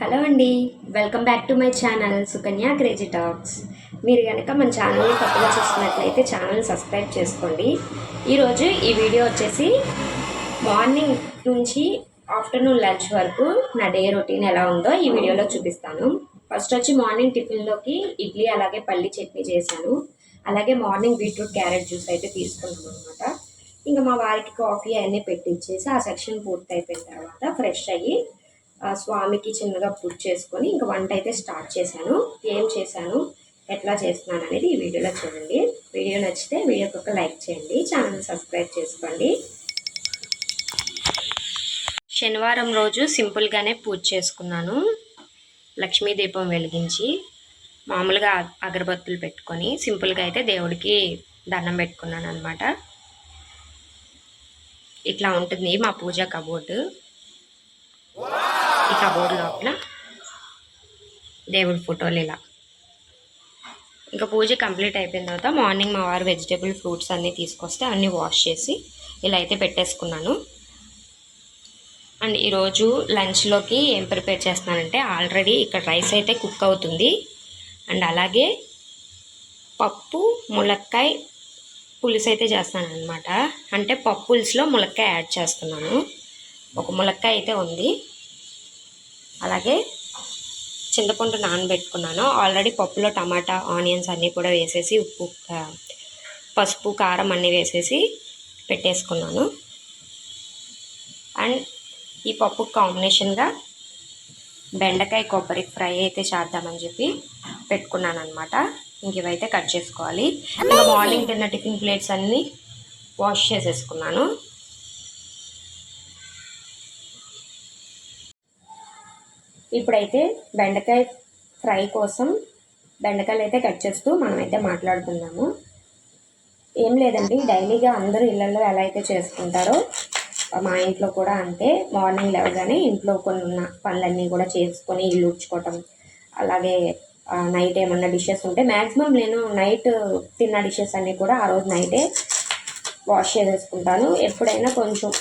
Hello అండి, welcome back to my channel Sukanya crazy talks. మీరు కనుక మన ఛానల్ని కొత్తగా చూస్తున్నట్లయితే ఛానల్ని సబ్స్క్రైబ్ చేసుకోండి. ఈరోజు ఈ వీడియో వచ్చేసి మార్నింగ్ నుంచి ఆఫ్టర్నూన్ లంచ్ వరకు నా డే రొటీన్ ఎలా ఉందో ఈ వీడియోలో చూపిస్తాను. ఫస్ట్ వచ్చి మార్నింగ్ టిఫిన్లోకి ఇడ్లీ అలాగే పల్లి చట్నీ చేశాను. అలాగే మార్నింగ్ బీట్రూట్ క్యారెట్ జ్యూస్ అయితే తీసుకున్నాను అనమాట. ఇంకా మా వారికి కాఫీ అవన్నీ పెట్టించేసి ఆ సెక్షన్ పూర్తి అయిపోయిన తర్వాత ఫ్రెష్ అయ్యి స్వామికి చిన్నగా పూజ చేసుకొని ఇంకా వంట అయితే స్టార్ట్ చేశాను. ఏం చేశాను, ఎట్లా చేస్తున్నాను అనేది ఈ వీడియోలో చూడండి. వీడియో నచ్చితే వీడియోకి ఒక లైక్ చేయండి, ఛానల్ సబ్స్క్రైబ్ చేసుకోండి. శనివారం రోజు సింపుల్గానే పూజ చేసుకున్నాను. లక్ష్మీ దీపం వెలిగించి మామూలుగా అగరబత్తులు పెట్టుకొని సింపుల్గా అయితే దేవుడికి దండం పెట్టుకున్నాను అనమాట. ఇట్లా ఉంటుంది మా పూజ కబోర్డు. ఈ కబోర్డ్ లోపల దేవుడి ఫోటోలు ఇలా. ఇంకా పూజ కంప్లీట్ అయిపోయిన తర్వాత మార్నింగ్ మా వారు వెజిటేబుల్ ఫ్రూట్స్ అన్నీ తీసుకొస్తే అన్నీ వాష్ చేసి ఇలా అయితే పెట్టేసుకున్నాను. అండ్ ఈరోజు లంచ్లోకి ఏం ప్రిపేర్ చేస్తున్నానంటే ఆల్రెడీ ఇక్కడ రైస్ అయితే కుక్ అవుతుంది. అండ్ అలాగే పప్పు ములక్కాయ పులుసు అయితే చేస్తాను అనమాట. అంటే పప్పు పులుసులో ములక్కాయ యాడ్ చేస్తున్నాను. ఒక ములక్కాయ అయితే ఉంది. అలాగే చింతపండు నానబెట్టుకున్నాను. ఆల్రెడీ పప్పులో టమాటా ఆనియన్స్ అన్నీ కూడా వేసేసి ఉప్పు పసుపు కారం అన్నీ వేసేసి పెట్టేసుకున్నాను. అండ్ ఈ పప్పు కాంబినేషన్గా బెండకాయ కొబ్బరి ఫ్రై అయితే చేద్దామని చెప్పి పెట్టుకున్నాను అనమాట. ఇంక ఇవైతే కట్ చేసుకోవాలి. ఇంకా మార్నింగ్ తిన్న టిఫిన్ ప్లేట్స్ అన్నీ వాష్ చేసేసుకున్నాను. ఇప్పుడైతే బెండకాయ ఫ్రై కోసం బెండకాయలు అయితే కట్ చేస్తూ మనమైతే మాట్లాడుతున్నాము. ఏం లేదండి, డైలీగా అందరూ ఇళ్ళల్లో ఎలా అయితే చేసుకుంటారో మా ఇంట్లో కూడా అంతే. మార్నింగ్ లేవగానే ఇంట్లో కొన్ని ఉన్న పనులన్నీ కూడా చేసుకొని ఇల్లు ఉడ్చుకోవటం, అలాగే నైట్ ఏమన్నా డిషెస్ ఉంటే మ్యాక్సిమం నేను నైట్ తిన్న డిషెస్ అన్నీ కూడా ఆ రోజు నైటే వాష్ చేసేసుకుంటాను. ఎప్పుడైనా కొంచెం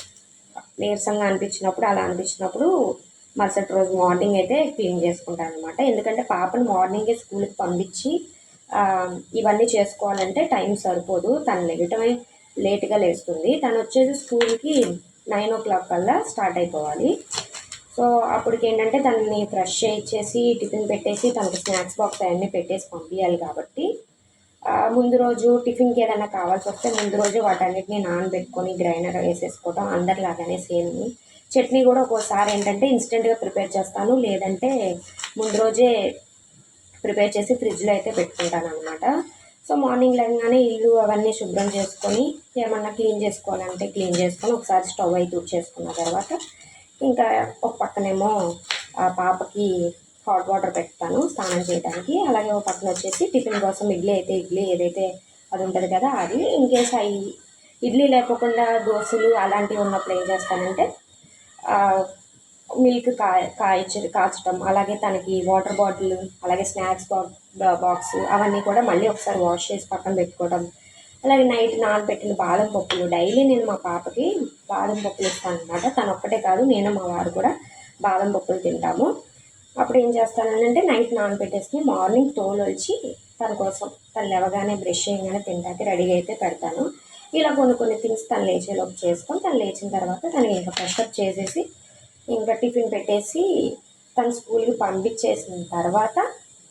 నీరసంగా అనిపించినప్పుడు అలా అనిపించినప్పుడు మరుసటి రోజు మార్నింగ్ అయితే క్లీన్ చేసుకుంటాను అనమాట. ఎందుకంటే పాపను మార్నింగే స్కూల్కి పంపించి ఇవన్నీ చేసుకోవాలంటే టైం సరిపోదు. తను లేటమే లేట్గా లేస్తుంది. తను వచ్చేసి స్కూల్కి 9 o'clock కల్లా స్టార్ట్ అయిపోవాలి. సో అప్పటికి ఏంటంటే తనని ఫ్రెష్ చేయించేసి టిఫిన్ పెట్టేసి తనకి స్నాక్స్ బాక్స్ అవన్నీ పెట్టేసి పంపించాలి. కాబట్టి ముందు రోజు టిఫిన్కి ఏదైనా కావాల్సి వస్తే ముందు రోజు వాటన్నిటిని నానబెట్టుకొని గ్రైండర్ వేసేసుకోవటం. అందరిలాగానే సేమ్. చట్నీ కూడా ఒక్కోసారి ఏంటంటే ఇన్స్టెంట్గా ప్రిపేర్ చేస్తాను, లేదంటే ముందు రోజే ప్రిపేర్ చేసి ఫ్రిడ్జ్లో అయితే పెట్టుకుంటాను అనమాట. సో మార్నింగ్ లేగానే ఇల్లు అవన్నీ శుభ్రం చేసుకొని ఏమన్నా క్లీన్ చేసుకోవాలంటే క్లీన్ చేసుకొని ఒకసారి స్టవ్ అయితే చేసుకున్న తర్వాత ఇంకా ఒక పక్కనేమో పాపకి హాట్ వాటర్ పెడతాను స్నానం చేయడానికి. అలాగే ఒక పక్కన వచ్చేసి టిఫిన్ కోసం ఇడ్లీ ఏదైతే అది ఉంటుంది కదా అది. ఇన్కేస్ ఇడ్లీ లేకుండా దోశలు అలాంటివి ఉన్నప్పుడు ఏం చేస్తానంటే మిల్క్ కాచటం, అలాగే తనకి వాటర్ బాటిల్, అలాగే స్నాక్స్ బాక్స్ అవన్నీ కూడా మళ్ళీ ఒకసారి వాష్ చేసి పక్కన పెట్టుకోవడం. అలాగే నైట్ నానబెట్టిన బాదం పప్పులు, డైలీ నేను మా పాపకి బాదం పప్పులు ఇస్తాను అనమాట. తను ఒక్కటే కాదు, నేను మా వారు కూడా బాదం పప్పులు తింటాము. అప్పుడు ఏం చేస్తానంటే నైట్ నానబెట్టేసి మార్నింగ్ తోలు వచ్చి తన కోసం తను లేవగానే బ్రష్ చేయగానే తింటాకి రెడీగా అయితే పెడతాను. ఇలా కొన్ని థింగ్స్ తను లేచేలోపు చేసుకొని తను లేచిన తర్వాత తనకి ఇంకా ఫ్రెషప్ చేసేసి ఇంకా టిఫిన్ పెట్టేసి తను స్కూల్కి పంపించేసిన తర్వాత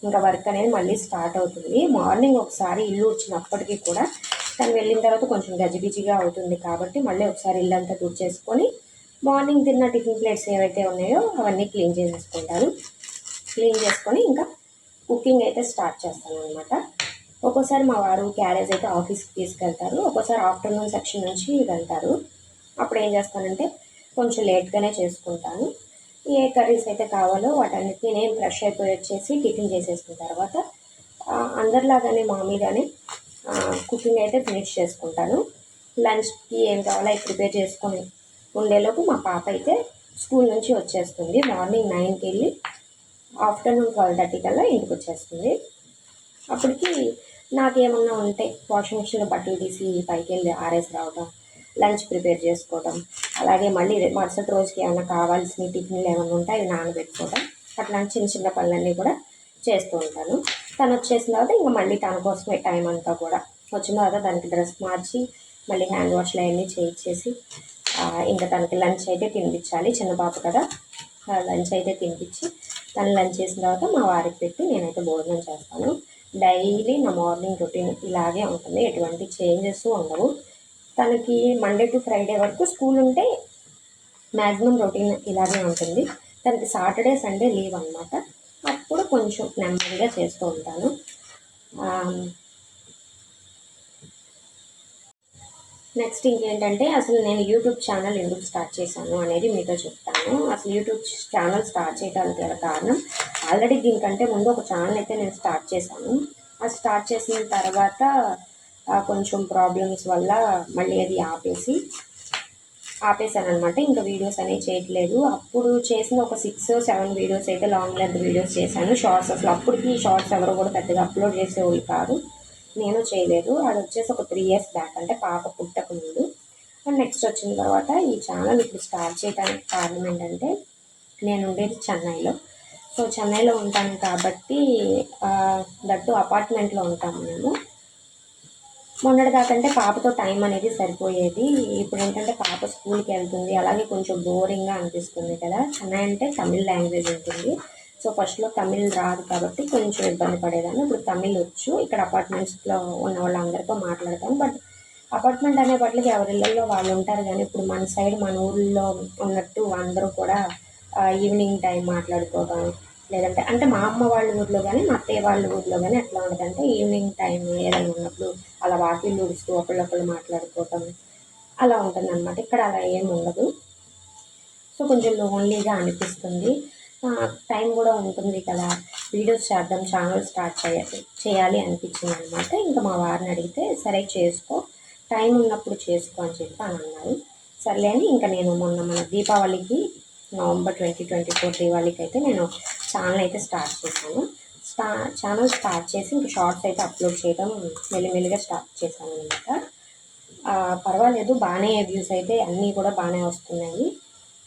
ఇంకా వర్క్ అనేది మళ్ళీ స్టార్ట్ అవుతుంది. మార్నింగ్ ఒకసారి ఇల్లు వచ్చినప్పటికీ కూడా తను వెళ్ళిన తర్వాత కొంచెం గజిబిజిగా అవుతుంది. కాబట్టి మళ్ళీ ఒకసారి ఇల్లు అంతా తుడిచేసుకొని మార్నింగ్ తిన్న టిఫిన్ ప్లేట్స్ ఏవైతే ఉన్నాయో అవన్నీ క్లీన్ చేసేసుకుంటాను. క్లీన్ చేసుకొని ఇంకా కుకింగ్ అయితే స్టార్ట్ చేస్తాను అనమాట. ఒక్కోసారి మా వారు క్యారేజ్ అయితే ఆఫీస్కి తీసుకెళ్తారు, ఒక్కోసారి ఆఫ్టర్నూన్ సెక్షన్ నుంచి వెళ్తారు. అప్పుడు ఏం చేస్తానంటే కొంచెం లేట్గానే చేసుకుంటాను. ఏ కర్రీస్ అయితే కావాలో వాటన్నిటిని నేను ఫ్రెష్ అయిపోయి వచ్చేసి టిఫిన్ చేసేసుకున్న తర్వాత అందరిలాగానే మామూలుగానే కుకింగ్ అయితే ఫినిష్ చేసుకుంటాను. లంచ్కి ఏం కావాలో అవి ప్రిపేర్ చేసుకొని ఉండేలోపు మా పాప అయితే స్కూల్ నుంచి వచ్చేస్తుంది. మార్నింగ్ 9కి వెళ్ళి ఆఫ్టర్నూన్ 12:30 కల్లా ఇంటికి వచ్చేస్తుంది. అప్పటికి నాకేమన్నా ఉంటే వాషింగ్ మిషన్లో బట్టలు తీసి పైకి వెళ్ళి ఆరేసి రావడం, లంచ్ ప్రిపేర్ చేసుకోవడం, అలాగే మళ్ళీ మరుసటి రోజుకి ఏమైనా కావాల్సిన టిఫిన్లు ఏమైనా ఉంటే అవి నానబెట్టుకోవడం, అట్లాంటి చిన్న చిన్న పనులన్నీ కూడా చేస్తూ ఉంటాను. తను వచ్చేసిన తర్వాత ఇంకా మళ్ళీ తన కోసమే టైం అంతా కూడా. వచ్చిన తర్వాత దానికి డ్రెస్ మార్చి మళ్ళీ హ్యాండ్ వాష్లు అవన్నీ చేయించేసి ఇంకా తనకి లంచ్ అయితే తినిపించాలి. చిన్న పాప కదా, లంచ్ అయితే తినిపించి తను లంచ్ చేసిన తర్వాత మా వారికి పెట్టి నేనైతే భోజనం చేస్తాను. డైలీ నా మార్నింగ్ రొటీన్ ఇలాగే ఉంటుంది, ఎటువంటి చేంజెస్ ఉండవు. తనకి మండే టు ఫ్రైడే వరకు స్కూల్ ఉంటే మ్యాక్సిమం రొటీన్ ఇలాగే ఉంటుంది. తనకి సాటర్డే సండే లీవ్ అనమాట. అప్పుడు కొంచెం నెమ్మదిగా చేస్తూ ఉంటాను. నెక్స్ట్ ఇంకేంటంటే అసలు నేను యూట్యూబ్ ఛానల్ ఎందుకు స్టార్ట్ చేశాను అనేది మీతో చెప్తాను. అసలు యూట్యూబ్ ఛానల్ స్టార్ట్ చేయడానికి గల కారణం, ఆల్రెడీ దీనికంటే ముందు ఒక ఛానల్ అయితే నేను స్టార్ట్ చేశాను. అది స్టార్ట్ చేసిన తర్వాత కొంచెం ప్రాబ్లమ్స్ వల్ల మళ్ళీ అది ఆపేసాను అనమాట. ఇంకా వీడియోస్ అనేవి చేయట్లేదు. అప్పుడు చేసిన ఒక 6-7 వీడియోస్ అయితే లాంగ్ లెంత్ వీడియోస్ చేశాను. షార్ట్స్ అసలు అప్పటికి షార్ట్స్ ఎవరు కూడా పెద్దగా అప్లోడ్ చేసేవాళ్ళు కాదు, నేను చేయలేదు. అది వచ్చేసి ఒక 3 years బ్యాక్, అంటే పాప పుట్టక ముందు. అండ్ నెక్స్ట్ వచ్చిన తర్వాత ఈ ఛానల్ ఇప్పుడు స్టార్ట్ చేయడానికి కారణం ఏంటంటే, నేను ఉండేది చెన్నైలో. సో చెన్నైలో ఉంటాను కాబట్టి దట్టు అపార్ట్మెంట్లో ఉంటాము మేము. మొన్నటిదాకంటే పాపతో టైం అనేది సరిపోయేది. ఇప్పుడు ఏంటంటే పాప స్కూల్కి వెళ్తుంది, అలాగే కొంచెం బోరింగ్గా అనిపిస్తుంది కదా. చెన్నై అంటే తమిళ్ లాంగ్వేజ్ ఉంటుంది. సో ఫస్ట్లో తమిళ్ రాదు కాబట్టి కొంచెం ఇబ్బంది పడేదాన్ని. ఇప్పుడు తమిళ్ వచ్చు. ఇక్కడ అపార్ట్మెంట్స్లో ఉన్న వాళ్ళందరితో మాట్లాడతాను. బట్ అపార్ట్మెంట్ అనే బట్లకి ఎవరిళ్ళల్లో వాళ్ళు ఉంటారు, కానీ ఇప్పుడు మన సైడ్ మన ఊళ్ళో ఉన్నట్టు అందరూ కూడా ఈవినింగ్ టైం మాట్లాడుకోవడం, లేదంటే అంటే మా అమ్మ వాళ్ళ ఊర్లో కానీ మా అత్తయ్య వాళ్ళ ఊర్లో కానీ ఎట్లా ఉంటుందంటే ఈవినింగ్ టైం ఏదైనా ఉన్నప్పుడు అలా వాకిళ్ళు ఊడుస్తూ ఒకళ్ళొకళ్ళు మాట్లాడుకోవటం అలా ఉంటుందన్నమాట. ఇక్కడ అలా ఏమి ఉండదు. సో కొంచెం లోన్లీగా అనిపిస్తుంది. టైం కూడా ఉంటుంది కదా, వీడియోస్ చేద్దాం, ఛానల్ స్టార్ట్ చేయాలి అనిపించింది అనమాట. ఇంకా మా వారిని అడిగితే సరే చేసుకో, టైం ఉన్నప్పుడు చేసుకో అని చెప్పి అని అన్నారు. సర్లే అని ఇంకా నేను మన దీపావళికి November 2024 దీపావళికి అయితే నేను ఛానల్ అయితే స్టార్ట్ చేశాను. ఛానల్ స్టార్ట్ చేసి ఇంకా షార్ట్స్ అయితే అప్లోడ్ చేయడం మెల్లిమెల్లిగా స్టార్ట్ చేశాను అనమాట. పర్వాలేదు, బాగానే వ్యూస్ అయితే అన్నీ కూడా బాగానే వస్తున్నాయి.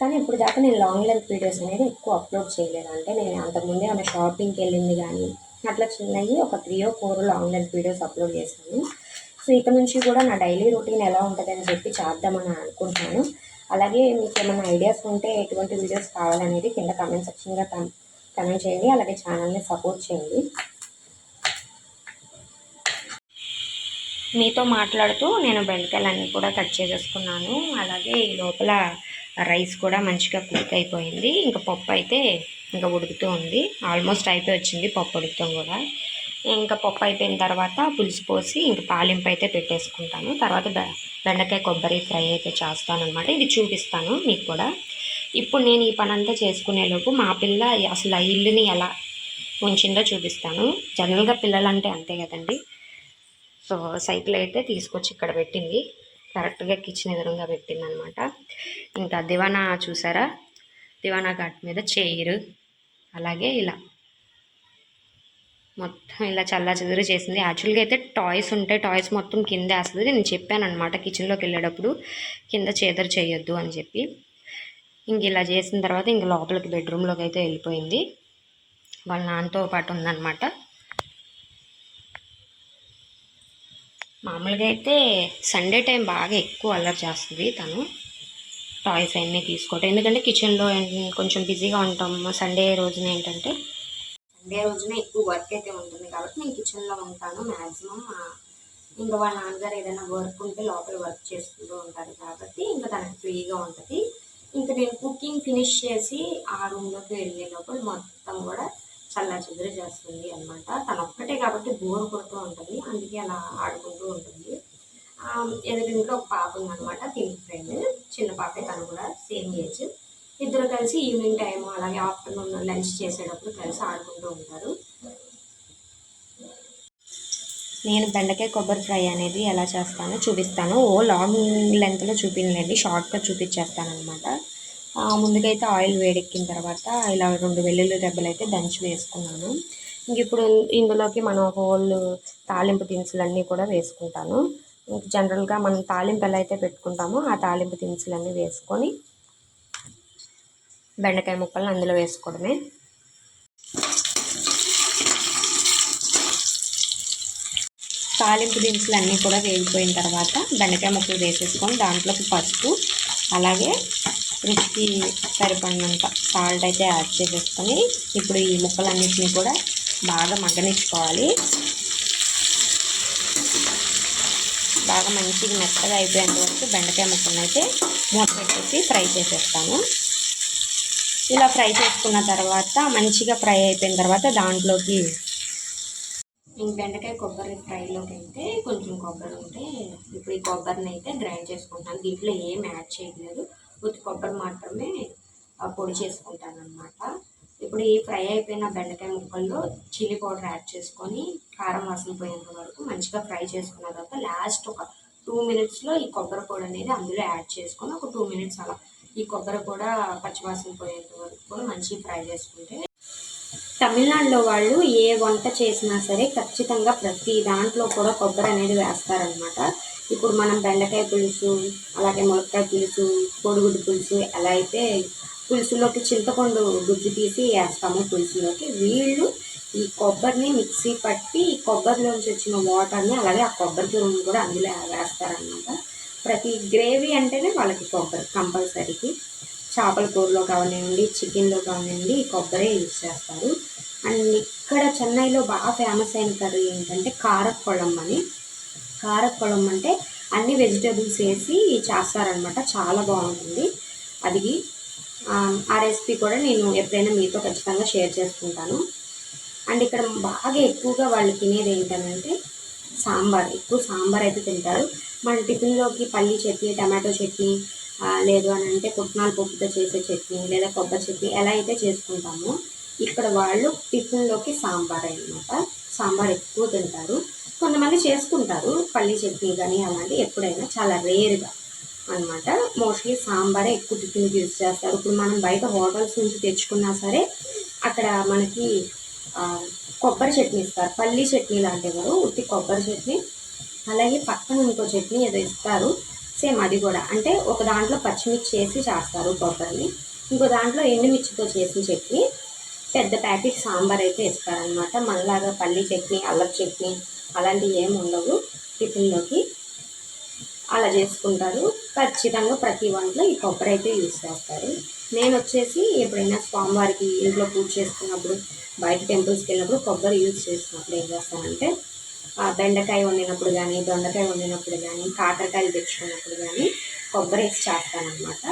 కానీ ఇప్పుడు దాకా నేను లాంగ్ లెంత్ వీడియోస్ అనేది ఎక్కువ అప్లోడ్ చేయలేదు. అంటే నేను అంతకుముందే ఏమైనా షాపింగ్కి వెళ్ళింది కానీ అట్లా చిన్నవి ఒక 3 or 4 long length videos upload చేశాను. సో ఇక నుంచి కూడా నా డైలీ రొటీన్ ఎలా ఉంటుందని చెప్పి చేద్దామని అనుకుంటున్నాను. అలాగే మీకు ఏమైనా ఐడియాస్ ఉంటే ఎటువంటి వీడియోస్ కావాలనేది కింద కామెంట్ సెక్షన్గా కమెంట్ చేయండి. అలాగే ఛానల్ని సపోర్ట్ చేయండి. మీతో మాట్లాడుతూ నేను బెండకాయలన్నీ కూడా కట్ చేసేసుకున్నాను. అలాగే ఈ లోపల రైస్ కూడా మంచిగా కుక్ అయిపోయింది. ఇంకా పప్పు అయితే ఇంకా ఉడుకుతూ ఉంది, ఆల్మోస్ట్ అయిపోయి వచ్చింది పప్పు ఉడుకుతాం కూడా. ఇంకా పప్పు అయిపోయిన తర్వాత పులుసు పోసి ఇంకా తాలింపు అయితే పెట్టేసుకుంటాను. తర్వాత బెండకాయ కొబ్బరి ఫ్రై అయితే చేస్తాను అనమాట. ఇది చూపిస్తాను మీకు కూడా. ఇప్పుడు నేను ఈ పని అంతా చేసుకునేలోపు మా పిల్ల అసలు ఆ ఇల్లుని ఎలా ఉంచిందో చూపిస్తాను. జనరల్గా పిల్లలంటే అంతే కదండి. సో సైకిల్ అయితే తీసుకొచ్చి ఇక్కడ పెట్టింది, కరెక్ట్గా కిచెన్ ఎదురుగా పెట్టింది అనమాట. ఇంకా దివానా చూసారా, దివానా ఘాట్ మీద చైర్, అలాగే ఇలా మొత్తం ఇలా చల్లా చెదురు చేసింది. యాక్చువల్గా అయితే టాయ్స్ ఉంటాయి, టాయ్స్ మొత్తం కింద వేస్తుంది. నేను చెప్పాను అనమాట కిచెన్లోకి వెళ్ళేటప్పుడు కింద చెదరు చేయొద్దు అని చెప్పి. ఇంక ఇలా చేసిన తర్వాత ఇంక లోపలికి బెడ్రూమ్లోకి అయితే వెళ్ళిపోయింది. వాళ్ళ నాన్నతో పాటు ఉందన్నమాట. మామూలుగా అయితే సండే టైం బాగా ఎక్కువ అల్లరి చేస్తుంది తను, టాయ్స్ అన్నీ తీసుకోవటం. ఎందుకంటే కిచెన్లో కొంచెం బిజీగా ఉంటాం. సండే రోజున ఏంటంటే సండే రోజున ఎక్కువ వర్క్ అయితే ఉంటుంది కాబట్టి నేను కిచెన్లో ఉంటాను మ్యాక్సిమం. ఇంకా వాళ్ళ నాన్నగారు ఏదైనా వర్క్ ఉంటే లోపల వర్క్ చేసుకుంటూ ఉంటారు కాబట్టి ఇంకా తనకి ఫ్రీగా ఉంటుంది. ఇంకా నేను కుకింగ్ ఫినిష్ చేసి ఆ రూమ్లోకి వెళ్ళే లోపల మొత్తం కూడా చల్లా చెదురు చేస్తుంది అనమాట. తను ఒక్కటే కాబట్టి బోర్ కొడుతూ ఉంటుంది, అందుకే అలా ఆడుకుంటూ ఉంటుంది. ఎదురింట్లో ఒక పాప ఉందనమాట, తిని ఫ్రెండ్, చిన్న పాపే, తను కూడా సేమ్ ఏజ్. ఇద్దరు కలిసి ఈవినింగ్ టైం అలాగే ఆఫ్టర్నూన్ లంచ్ చేసేటప్పుడు కలిసి ఆడుకుంటూ ఉంటారు. నేను బెండకాయ కొబ్బరి ఫ్రై అనేది ఎలా చేస్తానో చూపిస్తాను. లాంగ్ లెంత్లో చూపించలేండి, షార్ట్గా చూపించేస్తాను అనమాట. ముందుకైతే ఆయిల్ వేడెక్కిన తర్వాత ఇలా 2 వెల్లుల్లి రెబ్బలు అయితే దంచి వేసుకున్నాను. ఇంక ఇప్పుడు ఇందులోకి మనం హోల్ తాలింపు దినుసులన్నీ కూడా వేసుకుంటాను. జనరల్గా మనం తాలింపు ఎలా అయితే పెట్టుకుంటామో ఆ తాలింపు దినుసులన్నీ వేసుకొని బెండకాయ ముక్కలను అందులో వేసుకోవడమే. తాలింపు దినుసులు అన్నీ కూడా వేగిపోయిన తర్వాత బెండకాయ ముక్కలు వేసేసుకొని దాంట్లోకి పసుపు అలాగే రుచికి సరిపడినంత సాల్ట్ అయితే యాడ్ చేసేసుకొని ఇప్పుడు ఈ ముక్కలన్నింటినీ కూడా బాగా మగ్గనిచ్చుకోవాలి. బాగా మంచిగా మెత్తగా అయిపోయేంత వరకు బెండకాయ ముక్కలను అయితే మూత పెట్టేసి ఫ్రై చేసేస్తాను. ఇలా ఫ్రై చేసుకున్న తర్వాత మంచిగా ఫ్రై అయిపోయిన తర్వాత దాంట్లోకి బెండకాయ కొబ్బరి ఫ్రైలోకి అయితే కొంచెం కొబ్బరి ఉంటే ఇప్పుడు ఈ కొబ్బరిని అయితే గ్రైండ్ చేసుకుంటాను. దీంట్లో ఏం యాడ్ చేయలేదు, ఉత్తి కొబ్బరి మాత్రమే పొడి చేసుకుంటాను అనమాట. ఇప్పుడు ఈ ఫ్రై అయిపోయిన బెండకాయ ముక్కల్లో చిల్లీ పౌడర్ యాడ్ చేసుకొని కారం వాసన పోయేంత వరకు మంచిగా ఫ్రై చేసుకున్న తర్వాత లాస్ట్ ఒక 2 మినిట్స్లో ఈ కొబ్బరి పొడి అనేది అందులో యాడ్ చేసుకొని ఒక 2 మినిట్స్ అలా ఈ కొబ్బరి కూడా పచ్చివాసన పోయేంత వరకు కూడా మంచిగా ఫ్రై చేసుకుంటే, తమిళనాడులో వాళ్ళు ఏ వంట చేసినా సరే ఖచ్చితంగా ప్రతి దాంట్లో కూడా కొబ్బరి అనేది వేస్తారనమాట. ఇప్పుడు మనం బెండకాయ పులుసు అలాగే ములక్కాయ పులుసు కోడిగుడ్డు పులుసు ఎలా అయితే పులుసులోకి చింతపండు గుజ్జు తీసి వేస్తాము పులుసులోకి, వీళ్ళు ఈ కొబ్బరిని మిక్సీ పట్టి ఈ కొబ్బరిలోంచి వచ్చిన వాటర్ని అలాగే ఆ కొబ్బరి తురుముని కూడా అందులో వేస్తారనమాట. ప్రతి గ్రేవీ అంటేనే వాళ్ళకి కొబ్బరి కంపల్సరీకి. చేపల కూరలో కానివ్వండి, చికెన్లో కానివ్వండి ఈ కొబ్బరే యూజ్ చేస్తారు. అండ్ ఇక్కడ చెన్నైలో బాగా ఫేమస్ అయిన కర్రీ ఏంటంటే కారప్పొళం అని. కారప్పొళం అంటే అన్ని వెజిటేబుల్స్ వేసి చేస్తారనమాట, చాలా బాగుంటుంది. అది ఆ రెసిపీ కూడా నేను ఎప్పుడైనా మీతో ఖచ్చితంగా షేర్ చేసుకుంటాను. అండ్ ఇక్కడ బాగా ఎక్కువగా వాళ్ళు తినేది ఏంటంటే సాంబార్, ఎక్కువ సాంబార్ అయితే తింటారు. మన టిఫిన్లోకి పల్లీ చట్నీ, టమాటో చట్నీ, లేదు అని అంటే పుట్నాల పప్పుతో చేసే చట్నీ లేదా కొబ్బరి చట్నీ ఎలా అయితే చేసుకుంటామో ఇక్కడ వాళ్ళు టిఫిన్లోకి సాంబార్ అనమాట. సాంబార్ ఎక్కువ తింటారు. కొంతమంది చేసుకుంటారు పల్లీ చట్నీ కానీ అలాంటివి, ఎప్పుడైనా చాలా రేర్గా అనమాట. మోస్ట్లీ సాంబారే ఎక్కువ టిఫిన్కి యూజ్ చేస్తారు. ఇప్పుడు మనం బయట హోటల్స్ నుంచి తెచ్చుకున్నా సరే అక్కడ మనకి కొబ్బరి చట్నీ ఇస్తారు, పల్లీ చట్నీ లాంటివి, ఉత్తి కొబ్బరి చట్నీ. అలాగే పక్కన ఇంకో చట్నీ ఏదో ఇస్తారు, సేమ్ అది కూడా అంటే ఒక దాంట్లో పచ్చిమిర్చి వేసి చేస్తారు కొబ్బరిని, ఇంకో దాంట్లో ఎండుమిర్చితో చేసిన చట్నీ. పెద్ద ప్యాకెట్ సాంబార్ అయితే ఇస్తారనమాట. మనలాగా పల్లీ చట్నీ అల్లపు చట్నీ అలాంటివి ఏమి ఉండవు టిఫిన్లోకి. అలా చేసుకుంటారు. ఖచ్చితంగా ప్రతి వంటలో ఈ కొబ్బరి అయితే యూజ్ చేస్తారు. నేను వచ్చేసి ఎప్పుడైనా స్వామివారికి ఇంట్లో పూజ చేసుకున్నప్పుడు బయట టెంపుల్స్కి వెళ్ళినప్పుడు కొబ్బరి యూజ్ చేసినప్పుడు ఏం చేస్తానంటే బెండకాయ వండినప్పుడు కానీ, దొండకాయ వండినప్పుడు కానీ, కాకరకాయలు తెచ్చుకున్నప్పుడు కానీ కొబ్బరి వేసి చేస్తానమాట.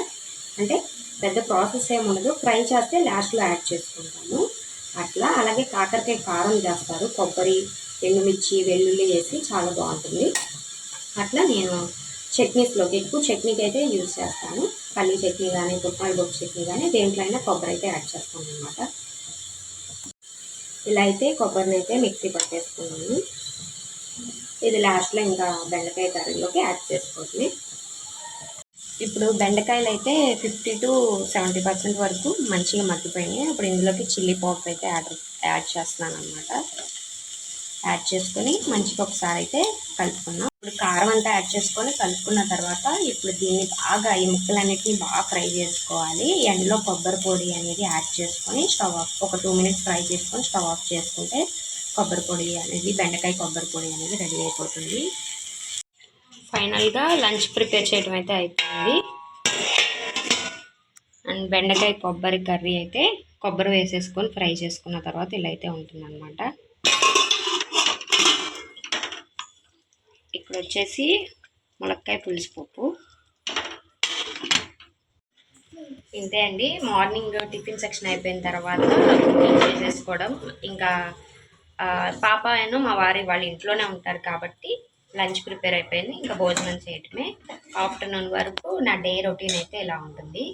అంటే పెద్ద ప్రాసెస్ ఏమి ఉండదు, ఫ్రై చేస్తే లాస్ట్లో యాడ్ చేసుకుంటాము అట్లా. అలాగే కాకరకాయ కారం చేస్తారు, కొబ్బరి ఎండుమిర్చి వెల్లుల్లి వేసి, చాలా బాగుంటుంది. అట్లా నేను చట్నీస్లోకి ఎక్కువ చట్నీకి అయితే యూజ్ చేస్తాను. పల్లీ చట్నీ కానీ, పుట్నాల పప్పు చట్నీ కానీ దేంట్లో అయినా కొబ్బరి అయితే యాడ్ చేస్తాను అనమాట. ఇలా అయితే కొబ్బరిని అయితే మిక్సీ పట్టేసుకున్నాను. ఇది లాస్ట్లో ఇంకా బెండకాయ కర్రీలోకి యాడ్ చేసుకోండి. ఇప్పుడు బెండకాయలు అయితే 50 to 70% వరకు మంచిగా మగ్గిపోయినాయి. ఇప్పుడు ఇందులోకి చిల్లీ పౌడర్ అయితే యాడ్ చేస్తున్నాను అనమాట. యాడ్ చేసుకొని మంచిగా ఒకసారి అయితే కలుపుకున్నాం. ఇప్పుడు కారం అంతా యాడ్ చేసుకొని కలుపుకున్న తర్వాత ఇప్పుడు దీన్ని బాగా ఈ ముక్కలన్నిటిని బాగా ఫ్రై చేసుకోవాలి. ఎండలో కొబ్బరి పొడి అనేది యాడ్ చేసుకొని స్టవ్ ఆఫ్, ఒక 2 మినిట్స్ ఫ్రై చేసుకొని స్టవ్ ఆఫ్ చేసుకుంటే కొబ్బరి పొడి అనేది, బెండకాయ కొబ్బరి పొడి అనేది రెడీ అయిపోతుంది. ఫైనల్గా లంచ్ ప్రిపేర్ చేయడం అయితే అయిపోయింది. అండ్ బెండకాయ కొబ్బరి కర్రీ అయితే కొబ్బరి వేసేసుకొని ఫ్రై చేసుకున్న తర్వాత ఇలా అయితే ఉంటుందన్నమాట. ఇక్కడ వచ్చేసి ములక్కాయ పులుసు పప్పు. ఇంతే అండి, మార్నింగ్ టిఫిన్ సెక్షన్ అయిపోయిన తర్వాత కుకింగ్ చేసేసుకోవడం. ఇంకా పాప అయినా మా వారి వాళ్ళ ఇంట్లోనే ఉంటారు కాబట్టి లంచ్ ప్రిపేర్ అయిపోయింది, ఇంకా భోజనం చేయటమే. ఆఫ్టర్నూన్ వరకు నా డే రొటీన్ అయితే ఇలా ఉంటుంది.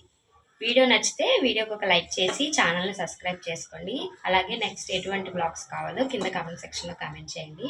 వీడియో నచ్చితే వీడియోకి ఒక లైక్ చేసి ఛానల్ని సబ్స్క్రైబ్ చేసుకోండి. అలాగే నెక్స్ట్ ఎటువంటి బ్లాగ్స్ కావాలో కింద కామెంట్ సెక్షన్లో కామెంట్ చేయండి.